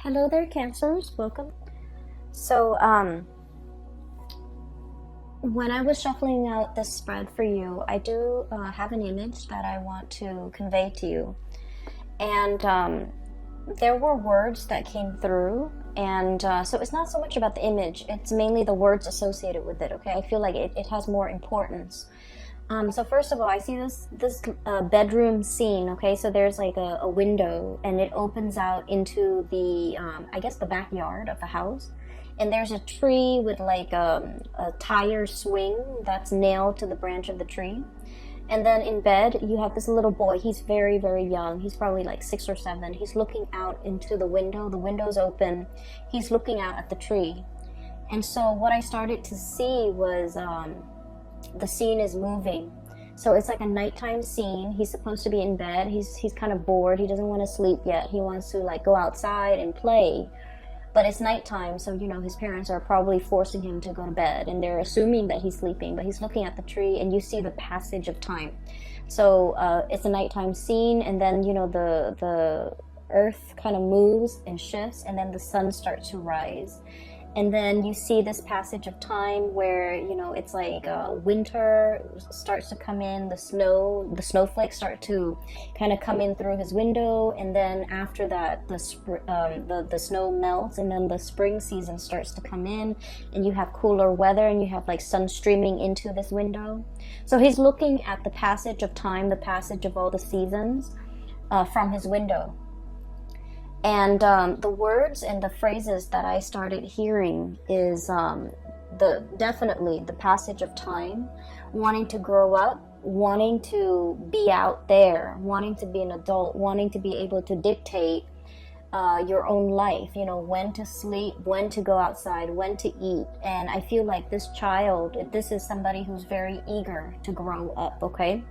Hello there, Cancers. Welcome. So, when I was shuffling out this spread for you, I do have an image that I want to convey to you. And there were words that came through. And so it's not so much about the image, it's mainly the words associated with it, okay? I feel like it has more importance. So first of all, I see this bedroom scene, okay? So there's like a window, and it opens out into the, I guess the backyard of the house. And there's a tree with like a tire swing that's nailed to the branch of the tree. And then in bed, you have this little boy. He's very, very young. He's probably like 6 or 7. He's looking out into the window. The window's open. He's looking out at the tree. And so what I started to see was the scene is moving. So it's like a nighttime scene. He's supposed to be in bed. He's kind of bored. He doesn't want to sleep yet. He wants to like go outside and play. But it's nighttime, so you know his parents are probably forcing him to go to bed, and they're assuming that he's sleeping, but he's looking at the tree, and you see the passage of time. So it's a nighttime scene, and then you know the earth kind of moves and shifts, and then the sun starts to rise. And then you see this passage of time where, you know, it's like winter starts to come in, the snowflakes start to kind of come in through his window. And then after that, the snow melts, and then the spring season starts to come in, and you have cooler weather, and you have like sun streaming into this window. So he's looking at the passage of time, the passage of all the seasons from his window. And the words and the phrases that I started hearing is definitely the passage of time, wanting to grow up, wanting to be out there, wanting to be an adult, wanting to be able to dictate your own life, you know, when to sleep, when to go outside, when to eat. And I feel like this is somebody who's very eager to grow up, okay?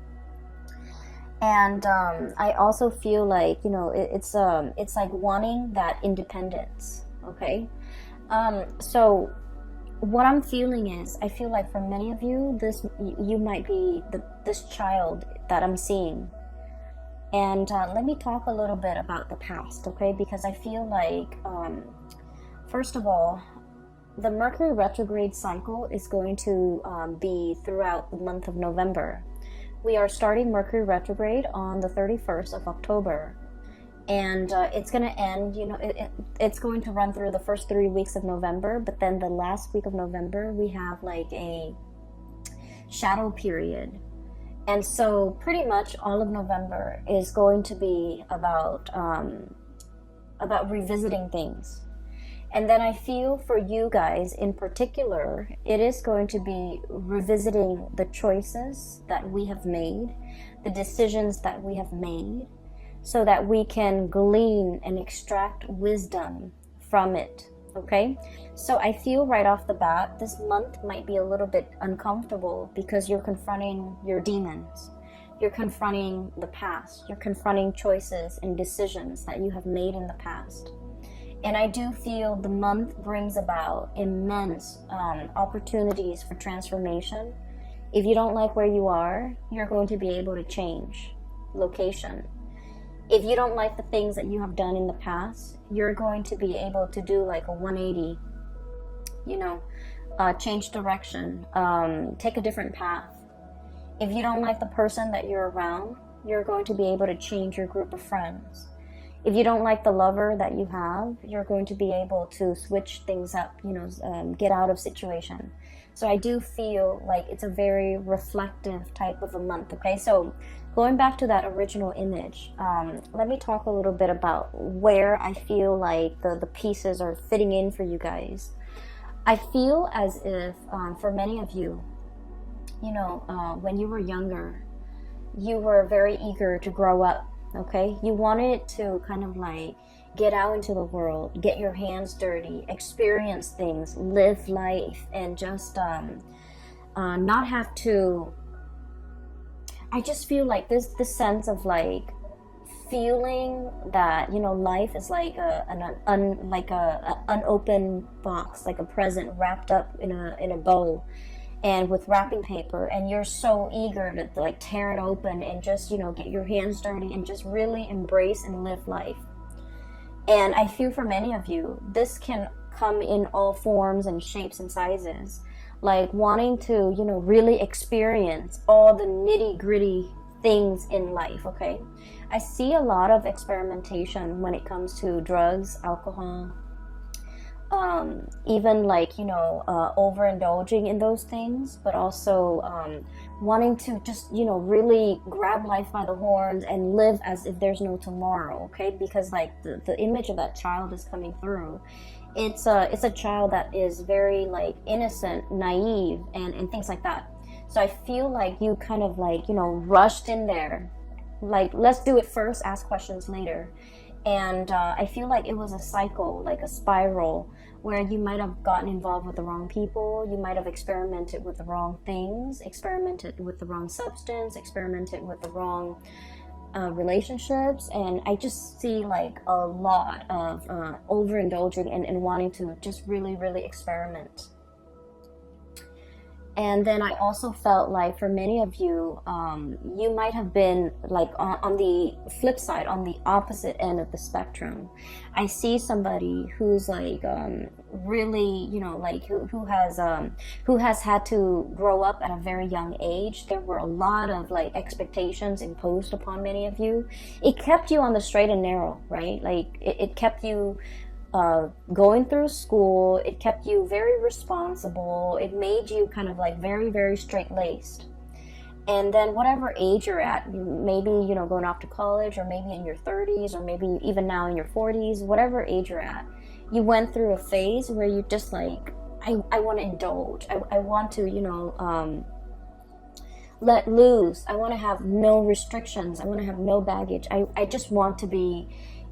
And I also feel like, you know, it's like wanting that independence, okay? So what I'm feeling is, I feel like for many of you, you might be this child that I'm seeing. And let me talk a little bit about the past, okay? Because I feel like, first of all, the Mercury retrograde cycle is going to be throughout the month of November. We are starting Mercury retrograde on the 31st of October, and it's going to end, you know, it's going to run through the first 3 weeks of November, but then the last week of November, we have like a shadow period. And so pretty much all of November is going to be about revisiting things. And then I feel for you guys in particular, it is going to be revisiting the choices that we have made, the decisions that we have made, so that we can glean and extract wisdom from it, okay? So I feel right off the bat, this month might be a little bit uncomfortable because you're confronting your demons. You're confronting the past. You're confronting choices and decisions that you have made in the past. And I do feel the month brings about immense opportunities for transformation. If you don't like where you are, you're going to be able to change location. If you don't like the things that you have done in the past, you're going to be able to do like a 180, you know, change direction, take a different path. If you don't like the person that you're around, you're going to be able to change your group of friends. If you don't like the lover that you have, you're going to be able to switch things up, you know, get out of situation. So I do feel like it's a very reflective type of a month, okay? So going back to that original image, let me talk a little bit about where I feel like the pieces are fitting in for you guys. I feel as if for many of you, you know, when you were younger, you were very eager to grow up. Okay, you wanted to kind of like get out into the world, get your hands dirty, experience things, live life, and just not have to. I just feel like this sense of like feeling that, you know, life is like an unopened box, like a present wrapped up in a bow. And with wrapping paper, and you're so eager to like tear it open and just, you know, get your hands dirty and just really embrace and live life. And I feel for many of you, this can come in all forms and shapes and sizes. Like wanting to, you know, really experience all the nitty gritty things in life, okay? I see a lot of experimentation when it comes to drugs, alcohol, even like, you know, overindulging in those things, but also wanting to just, you know, really grab life by the horns and live as if there's no tomorrow, okay? Because like the image of that child is coming through. It's a child that is very like innocent, naive, and things like that. So I feel like you kind of like, you know, rushed in there, like let's do it first, ask questions later. And I feel like it was a cycle, like a spiral, where you might have gotten involved with the wrong people, you might have experimented with the wrong things, experimented with the wrong substance, experimented with the wrong relationships. And I just see like a lot of overindulging and wanting to just really, really experiment. And then I also felt like for many of you, you might have been like on the flip side, on the opposite end of the spectrum. I see somebody who's like really, you know, like who has had to grow up at a very young age. There were a lot of like expectations imposed upon many of you. It kept you on the straight and narrow, right? Like it kept you going through school. It kept you very responsible. It made you kind of like very, very straight-laced. And then whatever age you're at, maybe, you know, going off to college, or maybe in your 30s, or maybe even now in your 40s, whatever age you're at, you went through a phase where you just like, I want to indulge. I want to, you know, let loose. I want to have no restrictions. I want to have no baggage. I just want to be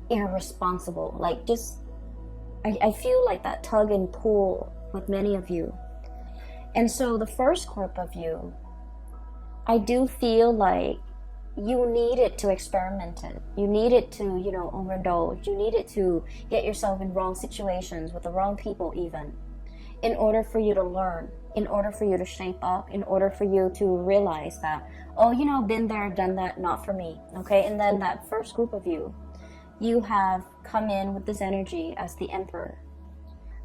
irresponsible. Like just, I feel like that tug and pull with many of you. And so the first group of you, I do feel like you needed to experiment it. You needed to, you know, overindulge. You needed to get yourself in wrong situations with the wrong people even, in order for you to learn, in order for you to shape up, in order for you to realize that, oh, you know, been there, done that, not for me, okay? And then that first group of you, you have come in with this energy as the Emperor.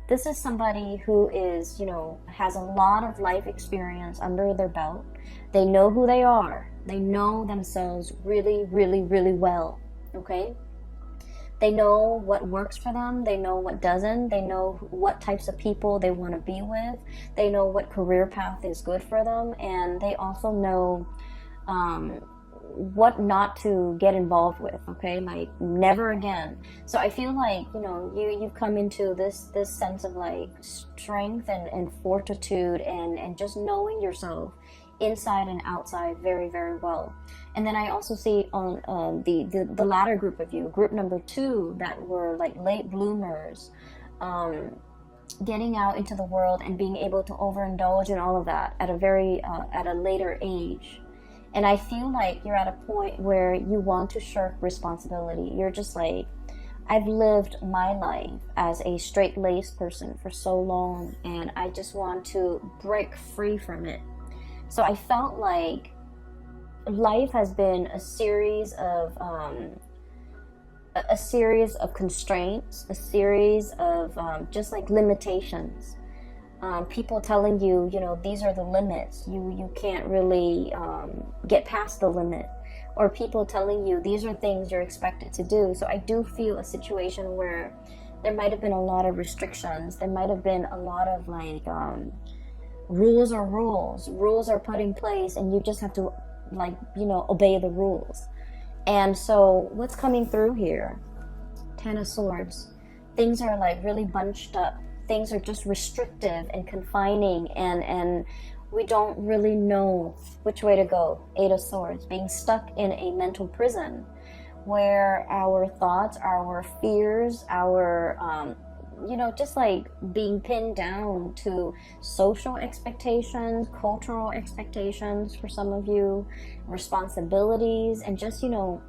This is somebody who is, you know, has a lot of life experience under their belt. They know who they are. They know themselves really, really, really well, okay? They know what works for them. They know what doesn't. They know what types of people they want to be with. They know what career path is good for them. And they also know what not to get involved with, okay? Like never again. So I feel like, you know, you've come into this sense of like strength and fortitude and just knowing yourself inside and outside very, very well. And then I also see on the latter group of you, group number 2, that were like late bloomers, getting out into the world and being able to overindulge in all of that at a very at a later age. And I feel like you're at a point where you want to shirk responsibility. You're just like, I've lived my life as a straight-laced person for so long, and I just want to break free from it. So I felt like life has been a series of constraints, a series of just like limitations. People telling you, you know, these are the limits. You can't really get past the limit. Or people telling you these are things you're expected to do. So I do feel a situation where there might have been a lot of restrictions. There might have been a lot of like rules are rules. Rules are put in place, and you just have to like, you know, obey the rules. And so what's coming through here? 10 of Swords. Things are like really bunched up. Things are just restrictive and confining, and we don't really know which way to go. 8 of Swords, being stuck in a mental prison where our thoughts, our fears, our you know, just like being pinned down to social expectations, cultural expectations for some of you, responsibilities, and just, you know,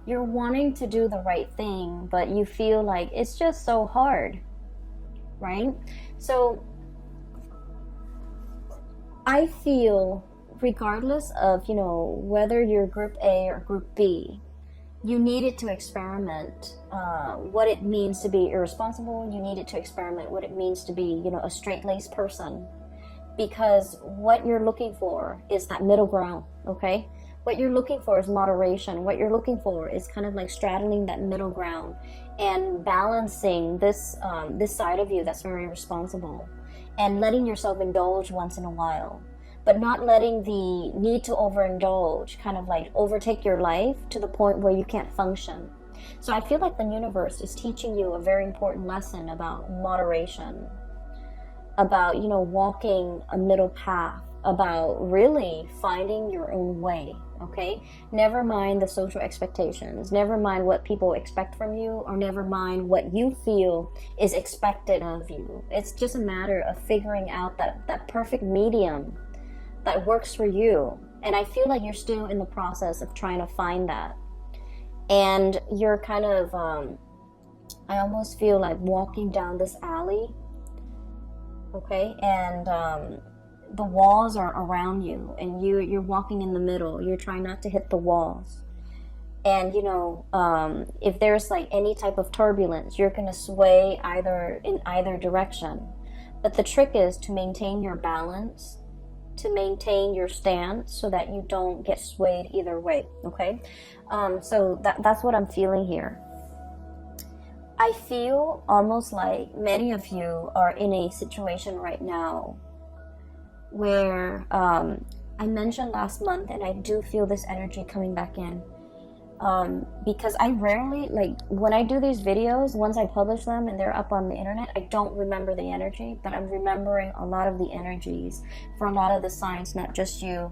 you're wanting to do the right thing, but you feel like it's just so hard, right? So I feel regardless of, you know, whether you're group A or group B, You needed to experiment what it means to be irresponsible. You needed to experiment what it means to be, a straight-laced person. Because what you're looking for is that middle ground, okay? What you're looking for is moderation. What you're looking for is kind of like straddling that middle ground and balancing this side of you that's very responsible, and letting yourself indulge once in a while, but not letting the need to overindulge kind of like overtake your life to the point where you can't function. So I feel like the universe is teaching you a very important lesson about moderation, about, walking a middle path, about really finding your own way, okay? Never mind the social expectations, never mind what people expect from you, or never mind what you feel is expected of you. It's just a matter of figuring out that perfect medium that works for you. And I feel like you're still in the process of trying to find that. And you're kind of, I almost feel like walking down this alley, okay, and the walls are around you, and you're walking in the middle. You're trying not to hit the walls, and if there's like any type of turbulence, you're gonna sway in either direction. But the trick is to maintain your balance, to maintain your stance, so that you don't get swayed either way, okay? So that's what I'm feeling here. I feel almost like many of you are in a situation right now where I mentioned last month, and I do feel this energy coming back in, because I rarely, like when I do these videos, once I publish them and they're up on the internet, I don't remember the energy, but I'm remembering a lot of the energies for a lot of the signs, not just you.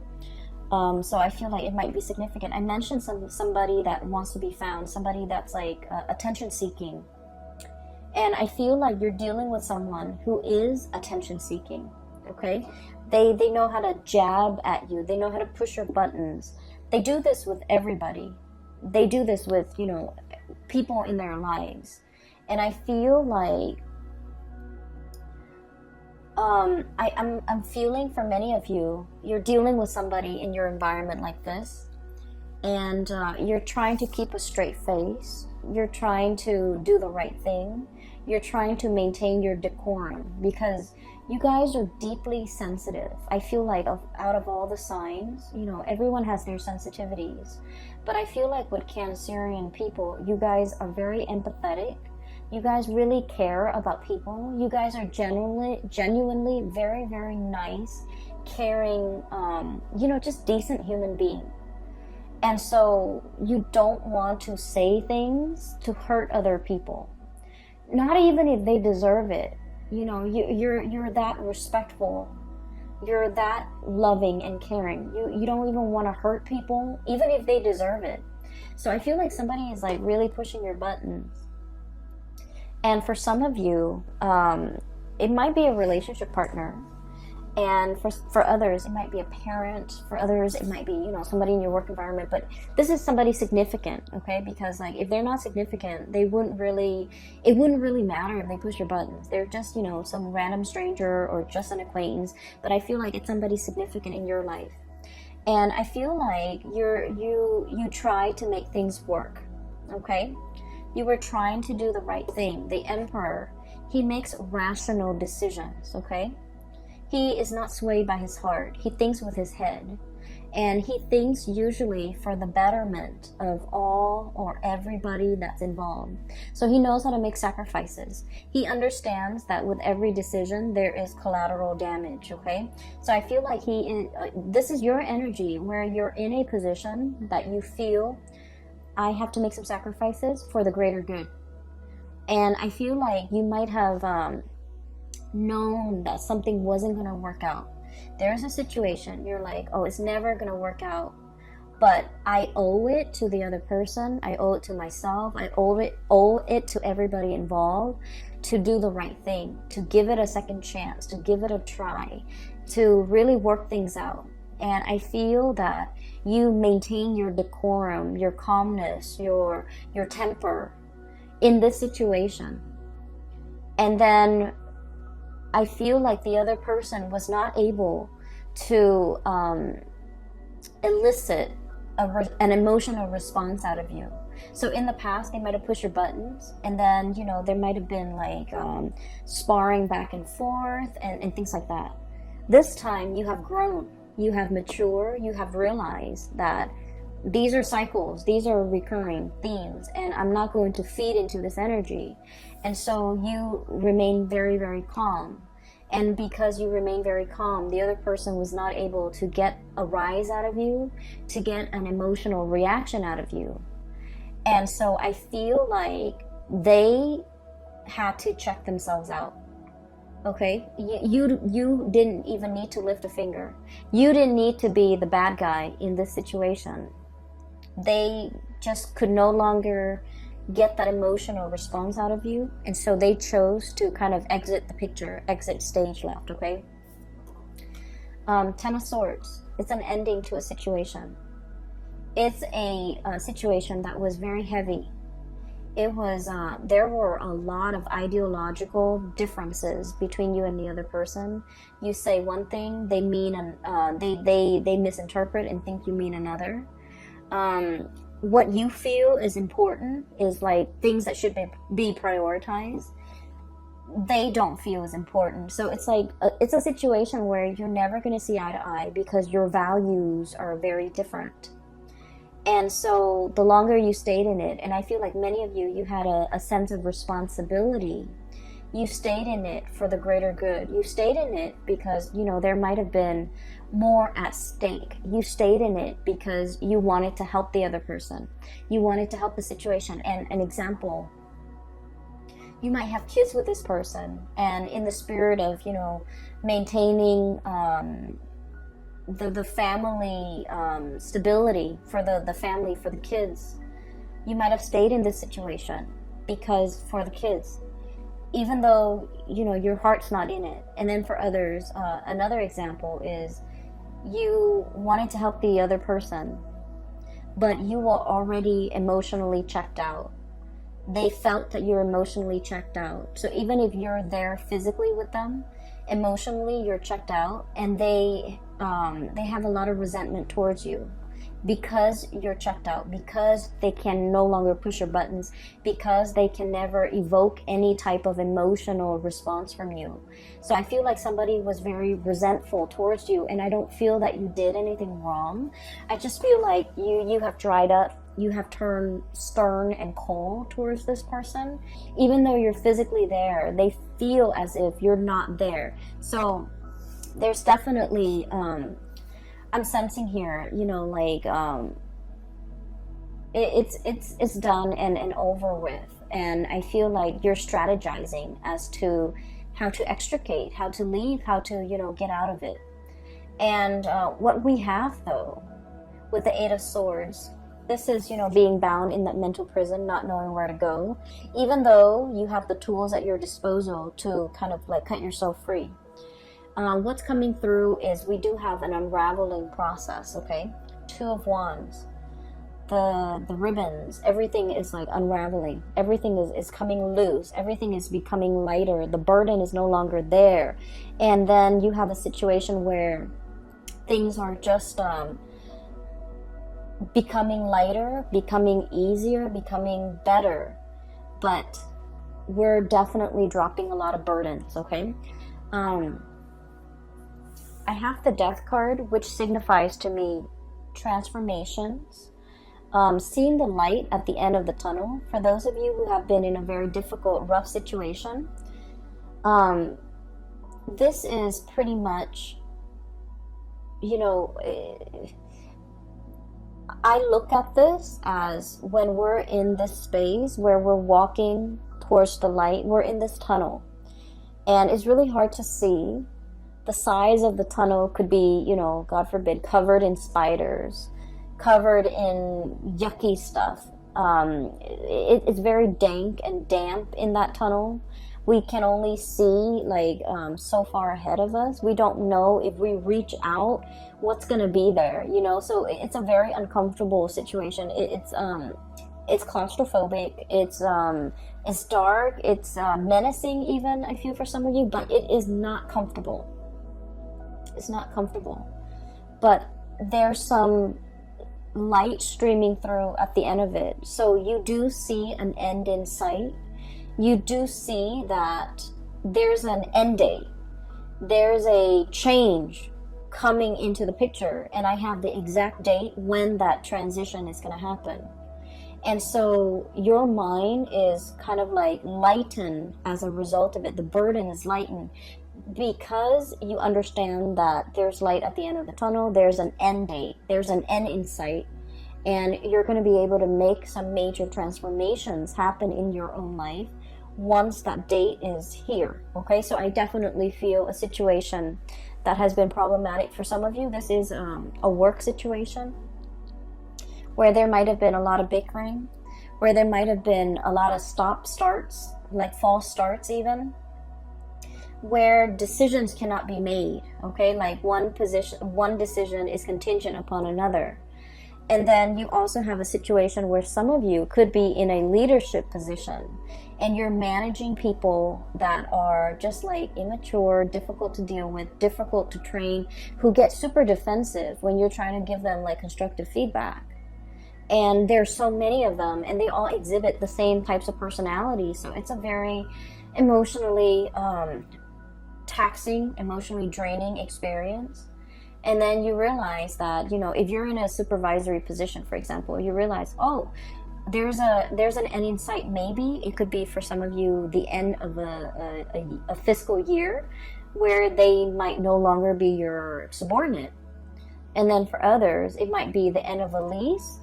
So I feel like it might be significant. I mentioned somebody that wants to be found, somebody that's like attention seeking. And I feel like you're dealing with someone who is attention seeking, okay? They know how to jab at you. They know how to push your buttons. They do this with everybody. They do this with, people in their lives. And I feel like I'm feeling for many of you, you're dealing with somebody in your environment like this, and you're trying to keep a straight face. You're trying to do the right thing. You're trying to maintain your decorum, because you guys are deeply sensitive. I feel like out of all the signs, everyone has their sensitivities. But I feel like with Cancerian people, you guys are very empathetic. You guys really care about people. You guys are genuinely very, very nice, caring, just decent human being. And so you don't want to say things to hurt other people. Not even if they deserve it. You're that respectful. You're that loving and caring. You don't even want to hurt people, even if they deserve it. So I feel like somebody is like really pushing your buttons. And for some of you, it might be a relationship partner. And for others, it might be a parent. For others, it might be, somebody in your work environment. But this is somebody significant, okay? Because like if they're not significant, it wouldn't really matter if they push your buttons. They're just, some random stranger or just an acquaintance. But I feel like it's somebody significant in your life. And I feel like you try to make things work, okay? You were trying to do the right thing. The Emperor, he makes rational decisions, okay? He is not swayed by his heart. He thinks with his head. And he thinks usually for the betterment of all or everybody that's involved. So he knows how to make sacrifices. He understands that with every decision, there is collateral damage, okay? So I feel like this is your energy where you're in a position that you feel, I have to make some sacrifices for the greater good. And I feel like you might have known that something wasn't going to work out. There's a situation, you're like, oh, it's never going to work out. But I owe it to the other person. I owe it to myself. I owe it to everybody involved to do the right thing, to give it a second chance, to give it a try, to really work things out. And I feel that you maintain your decorum, your calmness, your temper in this situation. And then I feel like the other person was not able to elicit an emotional response out of you. So in the past, they might have pushed your buttons, and then, you know, there might have been like sparring back and forth and things like that. This time you have grown, you have matured, you have realized that these are cycles, these are recurring themes, and I'm not going to feed into this energy. And so you remain very, very calm. And because you remain very calm, the other person was not able to get a rise out of you, to get an emotional reaction out of you. And so I feel like they had to check themselves out. Okay? You didn't even need to lift a finger. You didn't need to be the bad guy in this situation. They just could no longer get that emotional response out of you, and so they chose to kind of exit the picture, exit stage left. Okay. Ten of Swords. It's an ending to a situation. It's a situation that was very heavy. It was there were a lot of ideological differences between you and the other person. You say one thing, they mean they misinterpret and think you mean another. What you feel is important is like things that should be prioritized. They don't feel as important. So it's like it's a situation where you're never going to see eye to eye because your values are very different. And so the longer you stayed in it, and I feel like many of you had a sense of responsibility. You stayed in it for the greater good. You stayed in it because, you know, there might have been more at stake. You stayed in it because you wanted to help the other person. You wanted to help the situation. And an example, you might have kids with this person, and in the spirit of, you know, maintaining the family stability for the family, for the kids, you might have stayed in this situation because for the kids, even though, you know, your heart's not in it. And then for others, another example is you wanted to help the other person, but you were already emotionally checked out. They felt that you're emotionally checked out. So even if you're there physically with them, emotionally you're checked out, and they have a lot of resentment towards you because you're checked out, because they can no longer push your buttons, because they can never evoke any type of emotional response from you. So I feel like somebody was very resentful towards you, and I don't feel that you did anything wrong. I just feel like you have dried up. You have turned stern and cold towards this person. Even though you're physically there, they feel as if you're not there. So there's definitely I'm sensing here, you know, like it's done and over with, and I feel like you're strategizing as to how to extricate, how to leave, how to, you know, get out of it. And what we have though with the Eight of Swords, this is, you know, being bound in that mental prison, not knowing where to go, even though you have the tools at your disposal to kind of like cut yourself free. What's coming through is we do have an unraveling process, okay? Two of Wands, the ribbons, everything is like unraveling. Everything is coming loose. Everything is becoming lighter. The burden is no longer there. And then you have a situation where things are just becoming lighter, becoming easier, becoming better. But we're definitely dropping a lot of burdens, okay? I have the Death card, which signifies to me transformations, seeing the light at the end of the tunnel. For those of you who have been in a very difficult, rough situation, this is pretty much, you know, I look at this as when we're in this space where we're walking towards the light, we're in this tunnel, and it's really hard to see. The size of the tunnel could be, you know, God forbid, covered in spiders, covered in yucky stuff. It's very dank and damp in that tunnel. We can only see like so far ahead of us. We don't know if we reach out what's gonna be there, you know. So it's a very uncomfortable situation. It's claustrophobic. It's dark. It's menacing even, I feel, for some of you, but it is not comfortable. It's not comfortable. But there's some light streaming through at the end of it. So you do see an end in sight. You do see that there's an end date. There's a change coming into the picture, and I have the exact date when that transition is going to happen. And so your mind is kind of like lightened as a result of it. The burden is lightened because you understand that there's light at the end of the tunnel. There's an end date. There's an end in sight. And you're going to be able to make some major transformations happen in your own life once that date is here. Okay, so I definitely feel a situation that has been problematic for some of you. This is a work situation where there might have been a lot of bickering, where there might have been a lot of stop-starts, like false starts even, where decisions cannot be made, okay? Like one decision is contingent upon another. And then you also have a situation where some of you could be in a leadership position and you're managing people that are just like immature, difficult to deal with, difficult to train, who get super defensive when you're trying to give them like constructive feedback. And there's so many of them, and they all exhibit the same types of personality. So it's a very emotionally taxing, emotionally draining experience. And then you realize that, you know, if you're in a supervisory position, for example, you realize, oh, there's an end in sight. Maybe it could be for some of you the end of a fiscal year where they might no longer be your subordinate. And then for others, it might be the end of a lease,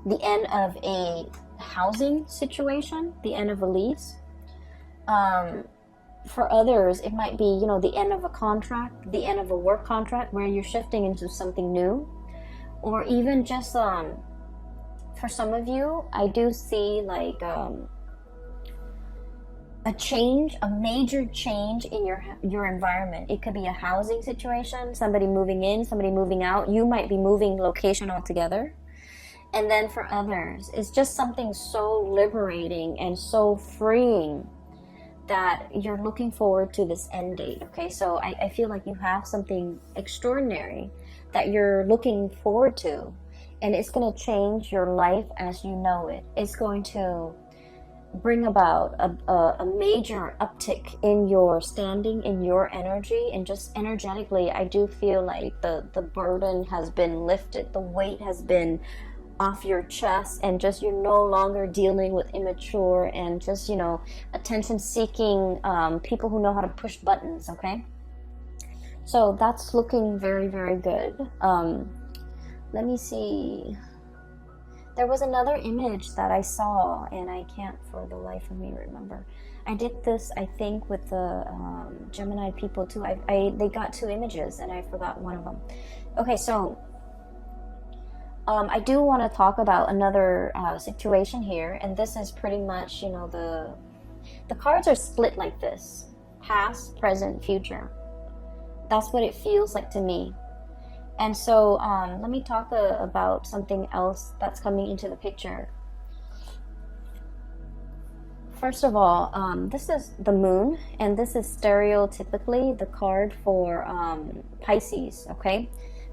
the end of a housing situation, the end of a lease. For others, it might be, you know, the end of a contract, the end of a work contract where you're shifting into something new. Or even just, for some of you, I do see like a change, a major change in your environment. It could be a housing situation, somebody moving in, somebody moving out. You might be moving location altogether. And then for others, it's just something so liberating and so freeing that you're looking forward to this end date. Okay, so I feel like you have something extraordinary that you're looking forward to, and it's going to change your life as you know it. It's going to bring about a major uptick in your standing, in your energy, and just energetically, I do feel like the burden has been lifted, the weight has been off your chest, and just you're no longer dealing with immature and just, you know, attention seeking people who know how to push buttons. Okay, so that's looking very, very good. Let me see, there was another image that I saw and I can't for the life of me remember. I did this, I think, with the Gemini people too. They got two images and I forgot one of them. Okay, so I do want to talk about another situation here, and this is pretty much, you know, the cards are split like this: past, present, future. That's what it feels like to me. And so let me talk about something else that's coming into the picture. First of all, this is the moon, and this is stereotypically the card for Pisces, okay?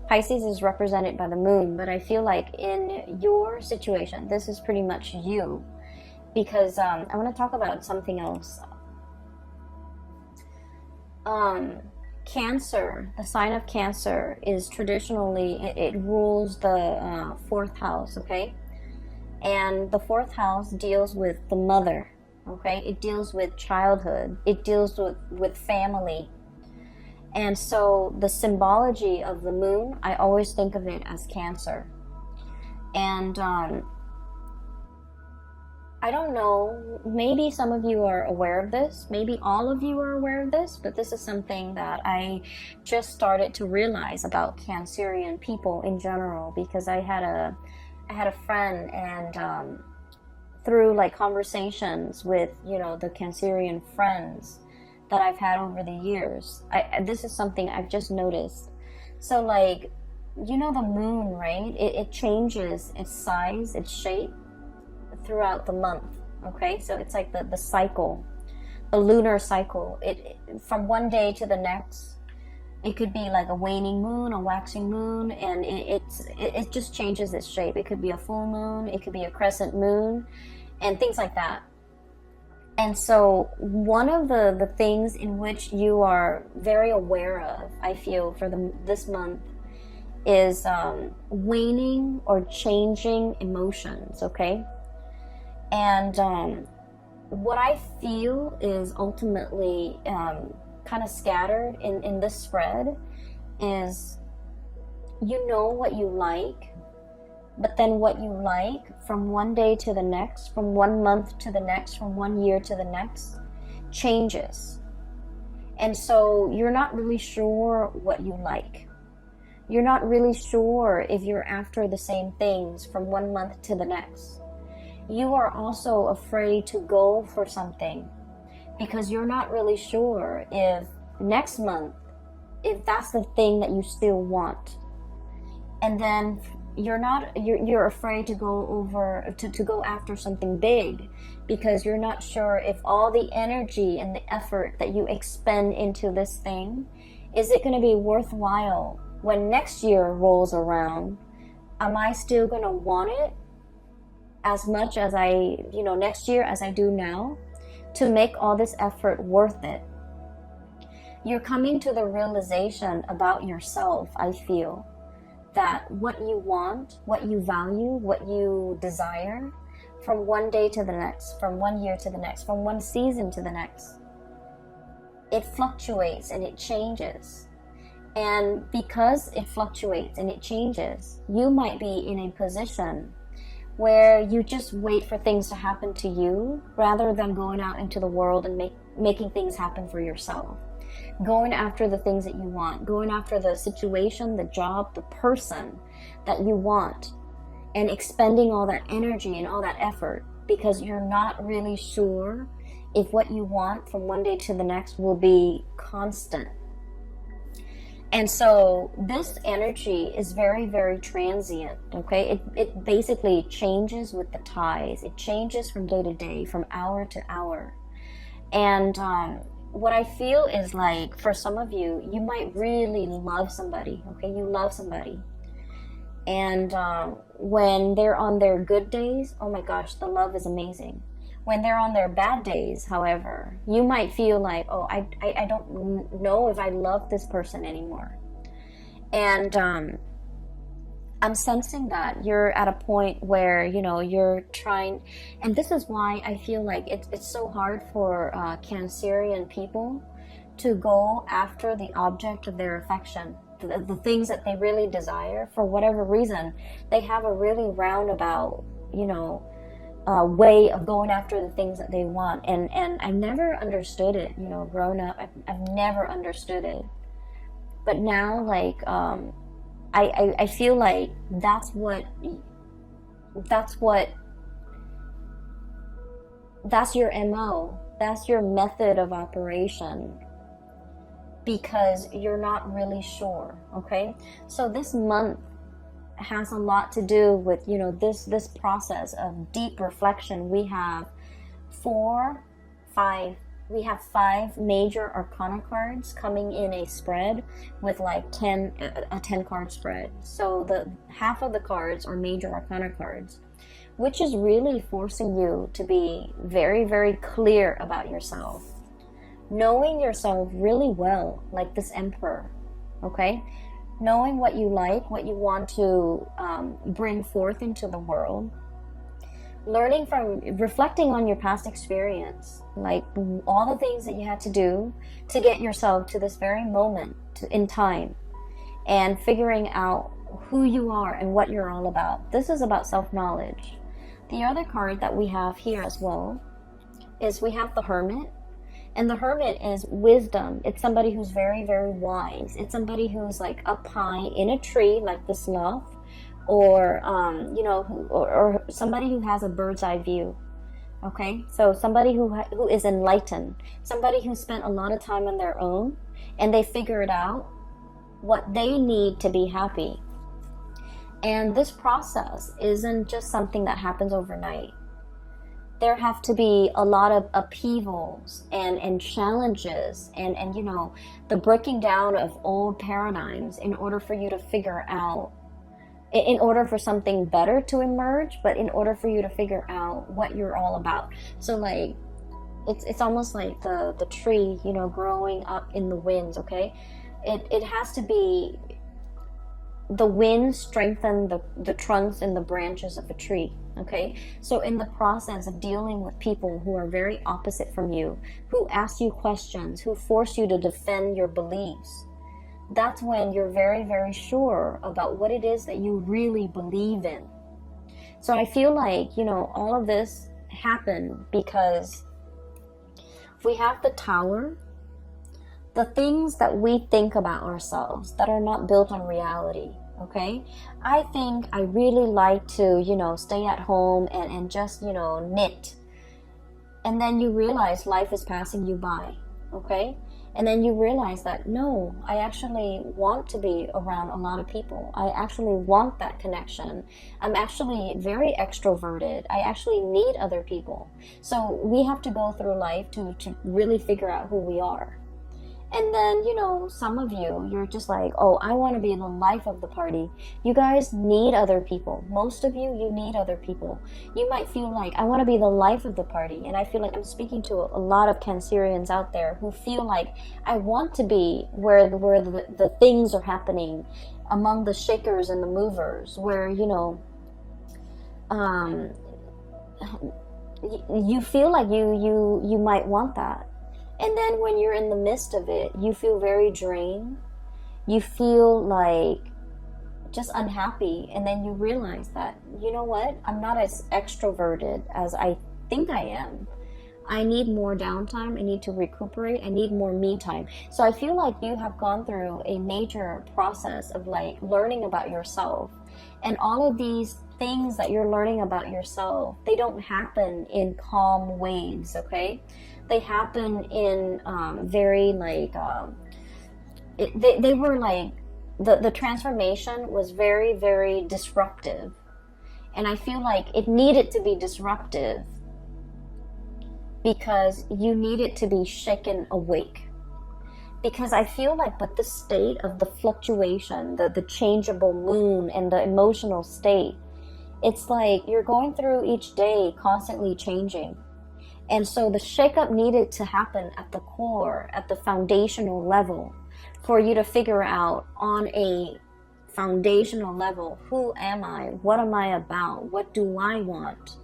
Pisces is represented by the moon, but I feel like in your situation, this is pretty much you, because I want to talk about something else. Cancer, the sign of Cancer is traditionally, it rules the fourth house, okay? And the fourth house deals with the mother, okay? It deals with childhood. It deals with family. And so the symbology of the moon, I always think of it as Cancer. And I don't know, maybe some of you are aware of this, maybe all of you are aware of this, but this is something that I just started to realize about Cancerian people in general, because I had a friend, and through like conversations with, you know, the Cancerian friends that I've had over the years, this is something I've just noticed. So like, you know, the moon, right? It changes its size, its shape throughout the month, okay? So it's like the cycle, the lunar cycle. It from one day to the next, It could be like a waning moon, a waxing moon, and it just changes its shape. It could be a full moon, it could be a crescent moon, and things like that. And so one of the things in which you are very aware of, I feel, for this month is waning or changing emotions, okay? And what I feel is ultimately kind of scattered in this spread is, you know what you like, but then what you like from one day to the next, from 1 month to the next, from 1 year to the next, changes. And so you're not really sure what you like. You're not really sure if you're after the same things from 1 month to the next. You are also afraid to go for something because you're not really sure if next month, if that's the thing that you still want. And then you're afraid to go after something big because you're not sure if all the energy and the effort that you expend into this thing, is it going to be worthwhile when next year rolls around? Am I still going to want it as much as next year as I do now, to make all this effort worth it? You're coming to the realization about yourself, I feel, that what you want, what you value, what you desire, from one day to the next, from 1 year to the next, from one season to the next, it fluctuates and it changes. And because it fluctuates and it changes, you might be in a position where you just wait for things to happen to you rather than going out into the world and making things happen for yourself. Going after the things that you want, going after the situation, the job, the person that you want, and expending all that energy and all that effort because you're not really sure if what you want from one day to the next will be constant. And so this energy is very, very transient, okay? It basically changes with the tides. It changes from day to day, from hour to hour. And what I feel is like, for some of you, you might really love somebody, okay? You love somebody. And when they're on their good days, oh my gosh, the love is amazing. When they're on their bad days, however, you might feel like, oh, I don't know if I love this person anymore. And I'm sensing that you're at a point where, you're trying, and this is why I feel like it's so hard for Cancerian people to go after the object of their affection, the things that they really desire. For whatever reason, they have a really roundabout, way of going after the things that they want, and I've never understood it. Growing up, I've never understood it, but now, like, I feel like that's your MO, that's your method of operation, because you're not really sure. Okay, so this month has a lot to do with this process of deep reflection. We have five major arcana cards coming in a spread with like a 10 card spread. So the half of the cards are major arcana cards, which is really forcing you to be very, very clear about yourself, knowing yourself really well, like this Emperor. Okay, knowing what you like, what you want to bring forth into the world, reflecting on your past experience, like all the things that you had to do to get yourself to this very moment in time, and figuring out who you are and what you're all about. This is about self-knowledge. The other card that we have here as well is we have the Hermit. And the Hermit is wisdom. It's somebody who's very, very wise. It's somebody who's like up high in a tree, like the sloth, or or somebody who has a bird's eye view. Okay, so somebody who is enlightened, somebody who spent a lot of time on their own, and they figured out what they need to be happy. And this process isn't just something that happens overnight. there have to be a lot of upheavals and challenges and you know, the breaking down of old paradigms in order for you to figure out, in order for something better to emerge, but in order for you to figure out what you're all about. So like, it's almost like the tree, you know, growing up in the winds, okay? It has to be, the wind strengthen the trunks and the branches of a tree, okay? So in the process of dealing with people who are very opposite from you, who ask you questions, who force you to defend your beliefs, that's when you're very, very sure about what it is that you really believe in. So I feel like, you know, all of this happened because we have the Tower, the things that we think about ourselves that are not built on reality, okay? I think I really like to, you know, stay at home and just, you know, knit. And then you realize life is passing you by, okay? And then you realize that, no, I actually want to be around a lot of people. I actually want that connection. I'm actually very extroverted. I actually need other people. So we have to go through life to really figure out who we are. And then, you know, some of you, you're just like, oh, I want to be the life of the party. You guys need other people. Most of you, you need other people. You might feel like, I want to be the life of the party. And I feel like I'm speaking to a lot of Cancerians out there who feel like, I want to be where the things are happening, among the shakers and the movers, where, you know, you feel like you might want that. And then when you're in the midst of it, you feel very drained. You feel like just unhappy. And then you realize that, you know what? I'm not as extroverted as I think I am. I need more downtime. I need to recuperate. I need more me time. So I feel like you have gone through a major process of like learning about yourself. And all of these things that you're learning about yourself, they don't happen in calm waves, okay? They happen in very like, they were like, the transformation was very, very disruptive. And I feel like it needed to be disruptive because you needed to be shaken awake. Because I feel like with the state of the fluctuation, the changeable moon and the emotional state, it's like you're going through each day constantly changing. And so the shakeup needed to happen at the core, at the foundational level, for you to figure out on a foundational level, who am I? What am I about? What do I want?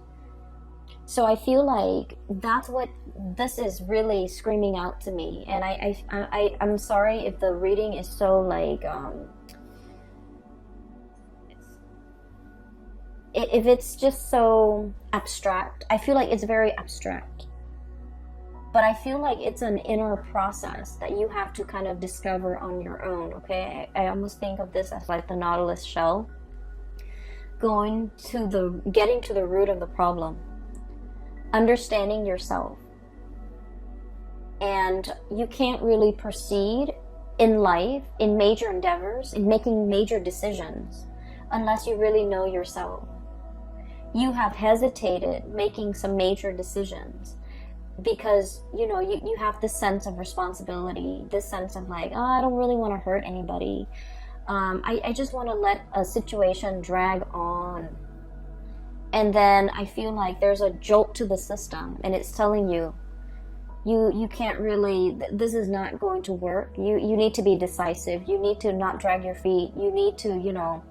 So I feel like that's what this is really screaming out to me. And I'm sorry if the reading is so like, if it's just so abstract. I feel like it's very abstract. But I feel like it's an inner process that you have to kind of discover on your own, okay? I almost think of this as like the Nautilus shell. Getting to the root of the problem. Understanding yourself. And you can't really proceed in life, in major endeavors, in making major decisions, unless you really know yourself. You have hesitated making some major decisions because, you know, you have this sense of responsibility, this sense of like, oh, I don't really want to hurt anybody. I just want to let a situation drag on. And then I feel like there's a jolt to the system and it's telling you, you can't really, this is not going to work. You need to be decisive. You need to not drag your feet. You need to, you know,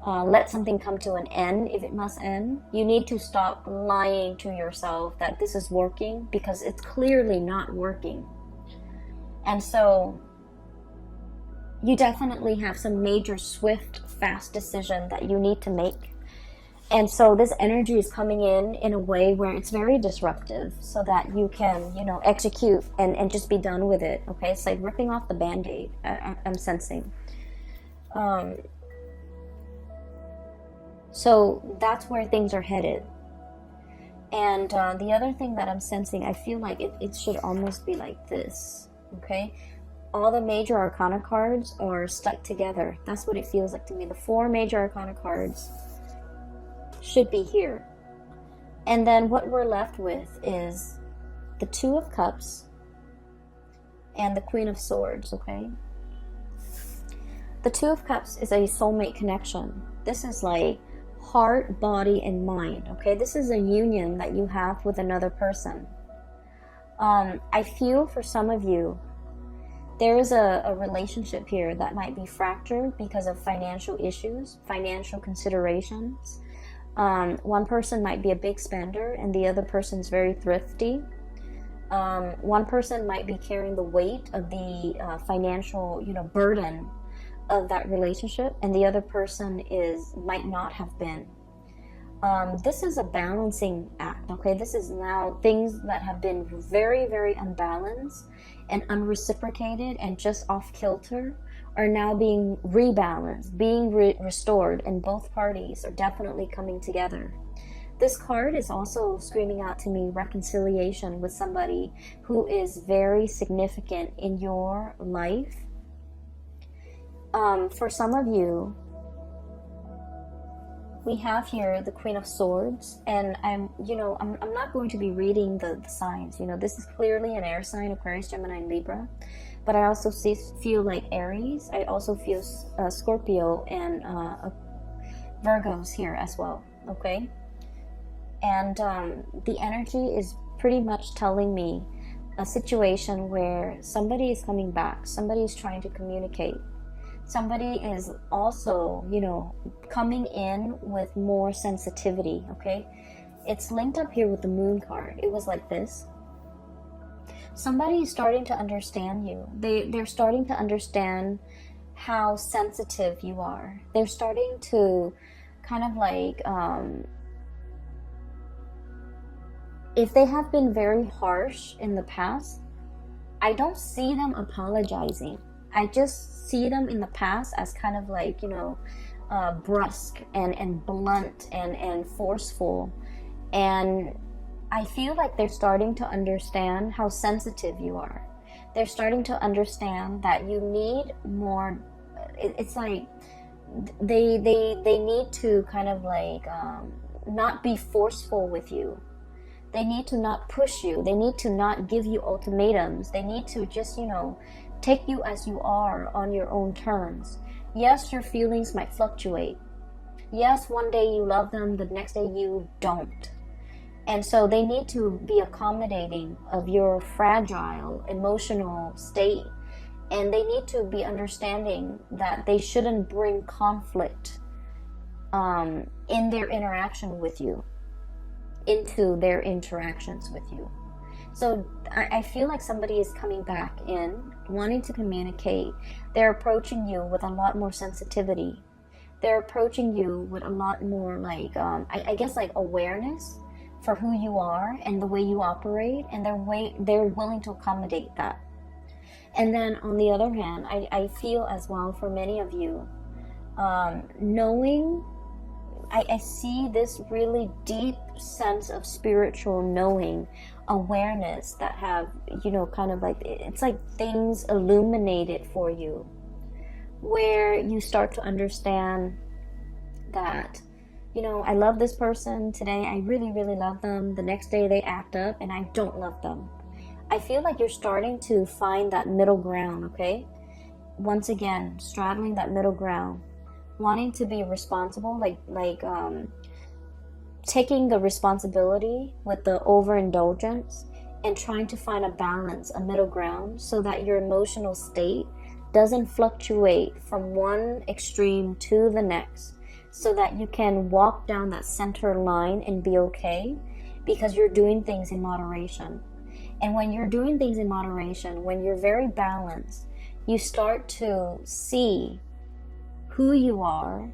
let something come to an end if it must end. You need to stop lying to yourself that this is working because it's clearly not working. And so you definitely have some major, swift, fast decision that you need to make. And so this energy is coming in a way where it's very disruptive so that you can, you know, execute and just be done with it, okay? It's like ripping off the Band-Aid, I'm sensing. So that's where things are headed. And the other thing that I'm sensing, I feel like it should almost be like this, okay? All the major arcana cards are stuck together. That's what it feels like to me. The 4 major arcana cards should be here. And then what we're left with is the Two of Cups and the Queen of Swords, okay? The Two of Cups is a soulmate connection. This is like heart, body, and mind, okay? This is a union that you have with another person. I feel for some of you, there is a relationship here that might be fractured because of financial issues, financial considerations. One person might be a big spender and the other person's very thrifty. One person might be carrying the weight of the financial, burden of that relationship, and the other person might not have been. This is a balancing act, okay? This is now things that have been very, very unbalanced and unreciprocated and just off kilter are now being rebalanced, being restored, and both parties are definitely coming together. This card is also screaming out to me reconciliation with somebody who is very significant in your life. For some of you, we have here the Queen of Swords, and I'm not going to be reading the signs. This is clearly an air sign, Aquarius, Gemini, and Libra. But I also feel like Aries. I also feel Scorpio and Virgos here as well, okay? And the energy is pretty much telling me a situation where somebody is coming back, somebody is trying to communicate. Somebody is also, coming in with more sensitivity, okay? It's linked up here with the Moon card. It was like this. Somebody is starting to understand you. They're starting to understand how sensitive you are. They're starting to kind of like, if they have been very harsh in the past, I don't see them apologizing. I just see them in the past as kind of like, brusque and blunt and forceful. And I feel like they're starting to understand how sensitive you are. They're starting to understand that you need more. It's like they need to kind of like not be forceful with you. They need to not push you. They need to not give you ultimatums. They need to just, take you as you are on your own terms. Yes, your feelings might fluctuate. Yes, one day you love them, the next day you don't. And so they need to be accommodating of your fragile emotional state. And they need to be understanding that they shouldn't bring conflict in their interaction with you, into their interactions with you. So I feel like somebody is coming back in, wanting to communicate. They're approaching you with a lot more sensitivity. They're approaching you with a lot more like, I guess like awareness for who you are and the way you operate, and they're willing to accommodate that. And then on the other hand, I feel as well for many of you, knowing, I see this really deep sense of spiritual knowing, awareness that have, kind of like, it's like things illuminated for you, where you start to understand that, I love this person today, I really, really love them. The next day they act up and I don't love them. I feel like you're starting to find that middle ground, okay? Once again, straddling that middle ground, wanting to be responsible, like taking the responsibility with the overindulgence and trying to find a balance, a middle ground, so that your emotional state doesn't fluctuate from one extreme to the next, so that you can walk down that center line and be okay, because you're doing things in moderation. And when you're doing things in moderation, when you're very balanced, you start to see who you are.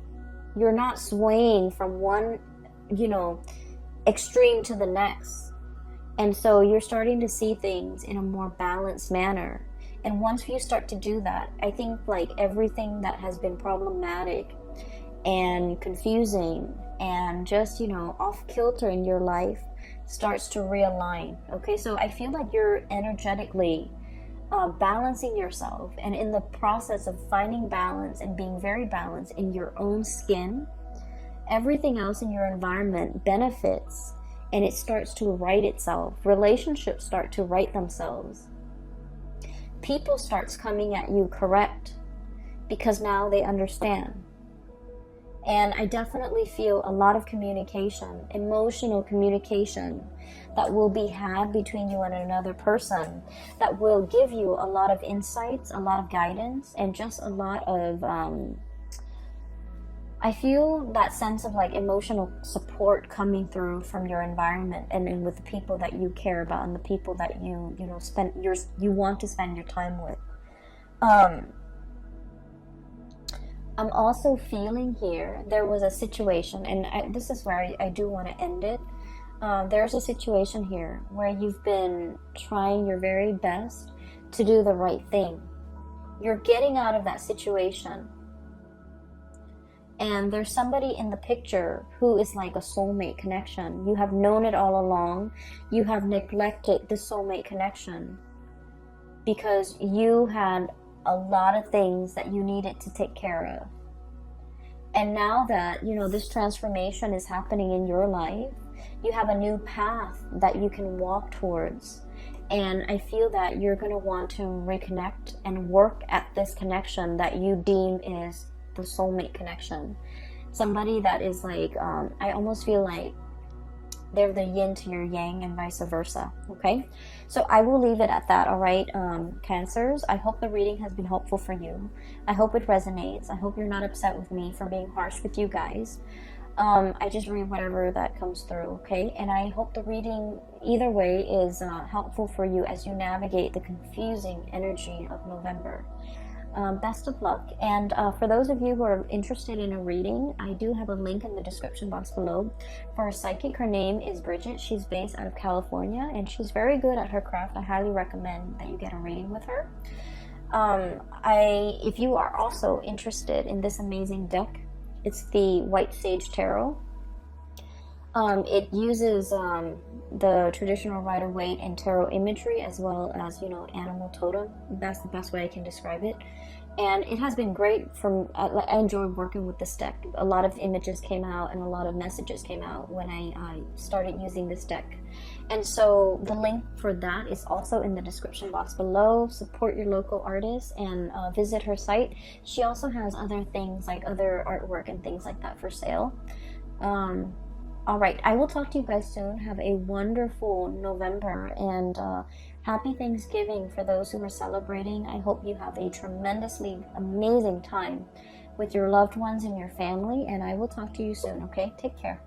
You're not swaying from one, extreme to the next. And so you're starting to see things in a more balanced manner. And once you start to do that, I think like everything that has been problematic and confusing and just, off kilter in your life starts to realign. Okay, so I feel like you're energetically balancing yourself, and in the process of finding balance and being very balanced in your own skin, everything else in your environment benefits and it starts to right itself. Relationships start to right themselves. People starts coming at you correct because now they understand. And I definitely feel a lot of communication, emotional communication, that will be had between you and another person, that will give you a lot of insights, a lot of guidance, and just a lot of, I feel that sense of like emotional support coming through from your environment and with the people that you care about and the people that you want to spend your time with. I'm also feeling here, there was a situation, and this is where I do want to end it. There's a situation here where you've been trying your very best to do the right thing. You're getting out of that situation. And there's somebody in the picture who is like a soulmate connection. You have known it all along. You have neglected the soulmate connection because you had a lot of things that you needed to take care of. And now that, this transformation is happening in your life, you have a new path that you can walk towards. And I feel that you're going to want to reconnect and work at this connection that you deem is the soulmate connection. Somebody that is like, I almost feel like they're the yin to your yang and vice versa. Okay, so I will leave it at that. All right, Cancers, I hope the reading has been helpful for you. I hope it resonates. I hope you're not upset with me for being harsh with you guys. I just read whatever that comes through. Okay, and I hope the reading either way is helpful for you as you navigate the confusing energy of November. Best of luck. And for those of you who are interested in a reading, I do have a link in the description box below for a psychic. Her name is Bridget. She's based out of California and she's very good at her craft. I highly recommend that you get a reading with her. If you are also interested in this amazing deck, it's the White Sage Tarot. It uses the traditional Rider-Waite and tarot imagery as well as, animal totem. That's the best way I can describe it. And it has been great. I enjoyed working with this deck. A lot of images came out and a lot of messages came out when I started using this deck. And so the link for that is also in the description box below. Support your local artist and visit her site. She also has other things like other artwork and things like that for sale. All right, I will talk to you guys soon. Have a wonderful November and happy Thanksgiving for those who are celebrating. I hope you have a tremendously amazing time with your loved ones and your family, and I will talk to you soon, okay? Take care.